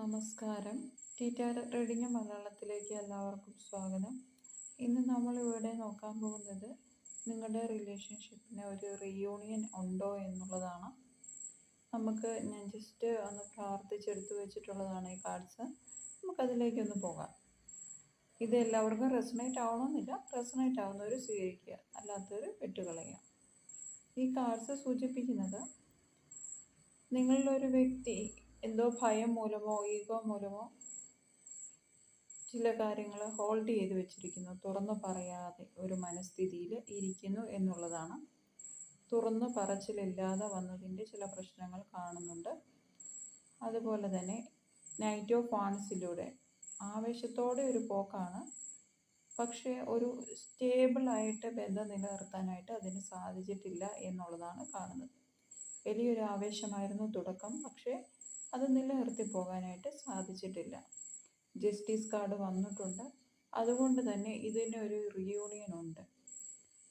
നമസ്കാരം. ടീറ്റാർ റീഡിംഗ് മലയാളത്തിലേക്ക് എല്ലാവർക്കും സ്വാഗതം. ഇന്ന് നമ്മളിവിടെ നോക്കാൻ പോകുന്നത് നിങ്ങളുടെ റിലേഷൻഷിപ്പിന് ഒരു റീയൂണിയൻ ഉണ്ടോ എന്നുള്ളതാണ്. ഞാൻ ജസ്റ്റ് ഒന്ന് പ്രാർത്ഥിച്ചെടുത്ത് വെച്ചിട്ടുള്ളതാണ് ഈ കാർഡ്സ്. നമുക്കതിലേക്കൊന്ന് പോകാം. ഇത് എല്ലാവർക്കും റെസണേറ്റ് ആവണമെന്നില്ല. റെസണേറ്റ് ആവുന്നവർ സ്വീകരിക്കുക, അല്ലാത്തവർ വിട്ടുകളയുക. ഈ കാർഡ്സ് സൂചിപ്പിക്കുന്നത് നിങ്ങളിലൊരു വ്യക്തി എന്തോ ഭയം മൂലമോ ഈഗോ മൂലമോ ചില കാര്യങ്ങൾ ഹോൾഡ് ചെയ്ത് വെച്ചിരിക്കുന്നു, തുറന്നു പറയാതെ ഒരു മനസ്ഥിതിയിൽ ഇരിക്കുന്നു എന്നുള്ളതാണ്. തുറന്നു പറച്ചിലില്ലാതെ വന്നതിൻ്റെ ചില പ്രശ്നങ്ങൾ കാണുന്നുണ്ട്. അതുപോലെ തന്നെ നൈറ്റ് ഓഫ് വാൺസിലൂടെ ആവേശത്തോടെ ഒരു പോക്കാണ്, പക്ഷേ ഒരു സ്റ്റേബിളായിട്ട് ബന്ധം നിലനിർത്താനായിട്ട് അതിന് സാധിച്ചിട്ടില്ല എന്നുള്ളതാണ് കാണുന്നത്. വലിയൊരു ആവേശമായിരുന്നു തുടക്കം, പക്ഷേ അത് നിലനിർത്തി പോകാനായിട്ട് സാധിച്ചിട്ടില്ല. ജസ്റ്റിസ് കാർഡ് വന്നിട്ടുണ്ട്. അതുകൊണ്ട് തന്നെ ഇതിനൊരു റീയൂണിയൻ ഉണ്ട്.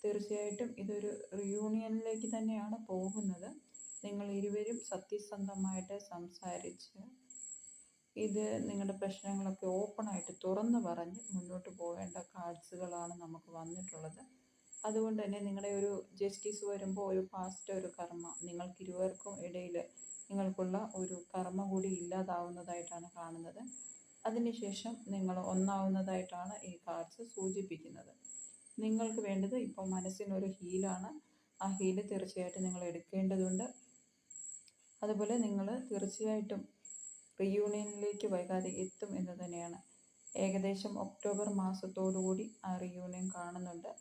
തീർച്ചയായിട്ടും ഇതൊരു റീയൂണിയനിലേക്ക് തന്നെയാണ് പോകുന്നത്. നിങ്ങൾ ഇരുവരും സത്യസന്ധമായിട്ട് സംസാരിച്ച് ഇത് നിങ്ങളുടെ പ്രശ്നങ്ങളൊക്കെ ഓപ്പണായിട്ട് തുറന്നു പറഞ്ഞ് മുന്നോട്ട് പോകേണ്ട കാർഡ്സുകളാണ് നമുക്ക് വന്നിട്ടുള്ളത്. അതുകൊണ്ട് തന്നെ നിങ്ങളുടെ ഒരു ജസ്റ്റിസ് വരുമ്പോൾ ഒരു പാസ്റ്റ് ഒരു കർമ്മ, നിങ്ങൾക്കിരുവർക്കും ഇടയിൽ നിങ്ങൾക്കുള്ള ഒരു കർമ്മ കൂടി ഇല്ലാതാവുന്നതായിട്ടാണ് കാണുന്നത്. അതിനുശേഷം നിങ്ങൾ ഒന്നാവുന്നതായിട്ടാണ് ഈ കാർഡ്സ് സൂചിപ്പിക്കുന്നത്. നിങ്ങൾക്ക് വേണ്ടത് ഇപ്പോൾ മനസ്സിനൊരു ഹീലാണ്. ആ ഹീല് തീർച്ചയായിട്ടും നിങ്ങൾ എടുക്കേണ്ടതുണ്ട്. അതുപോലെ നിങ്ങൾ തീർച്ചയായിട്ടും റീയൂണിയനിലേക്ക് വൈകാതെ എത്തും എന്ന് തന്നെയാണ്. ഏകദേശം ഒക്ടോബർ മാസത്തോടുകൂടി ആ റീയൂണിയൻ കാണുന്നുണ്ട്.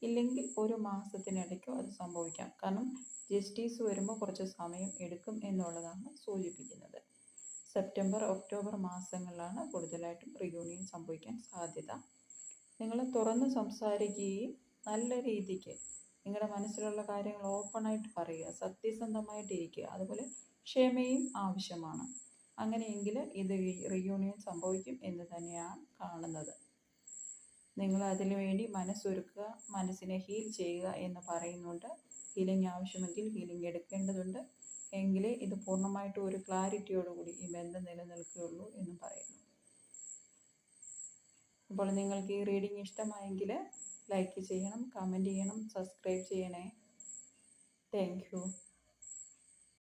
ഇല്ലെങ്കിൽ ഒരു മാസത്തിനിടയ്ക്കോ അത് സംഭവിക്കാം. കാരണം ജസ്റ്റിസ് വരുമ്പോൾ കുറച്ച് സമയം എടുക്കും എന്നുള്ളതാണ് സൂചിപ്പിക്കുന്നത്. സെപ്റ്റംബർ ഒക്ടോബർ മാസങ്ങളിലാണ് കൂടുതലായിട്ടും റീയൂണിയൻ സംഭവിക്കാൻ സാധ്യത. നിങ്ങൾ തുറന്ന് സംസാരിക്കുകയും നല്ല രീതിക്ക് നിങ്ങളുടെ മനസ്സിലുള്ള കാര്യങ്ങൾ ഓപ്പണായിട്ട് പറയുക, സത്യസന്ധമായിട്ടിരിക്കുക. അതുപോലെ ക്ഷമയും ആവശ്യമാണ്. അങ്ങനെയെങ്കിൽ ഇത് റീയൂണിയൻ സംഭവിക്കും എന്ന് തന്നെയാണ് കാണുന്നത്. നിങ്ങൾ അതിനു വേണ്ടി മനസ്സൊരുക്കുക, മനസ്സിനെ ഹീൽ ചെയ്യുക എന്ന് പറയുന്നുണ്ട്. ഹീലിംഗ് ആവശ്യമെങ്കിൽ ഹീലിംഗ് എടുക്കേണ്ടതുണ്ട്. എങ്കിലേ ഇത് പൂർണ്ണമായിട്ടും ഒരു ക്ലാരിറ്റിയോടുകൂടി ഈ ബന്ധം നിലനിൽക്കുകയുള്ളൂ എന്ന് പറയുന്നു. അപ്പോൾ നിങ്ങൾക്ക് ഈ റീഡിംഗ് ഇഷ്ടമായെങ്കിൽ ലൈക്ക് ചെയ്യണം, കമൻറ്റ് ചെയ്യണം, സബ്സ്ക്രൈബ് ചെയ്യണേ. Thank you.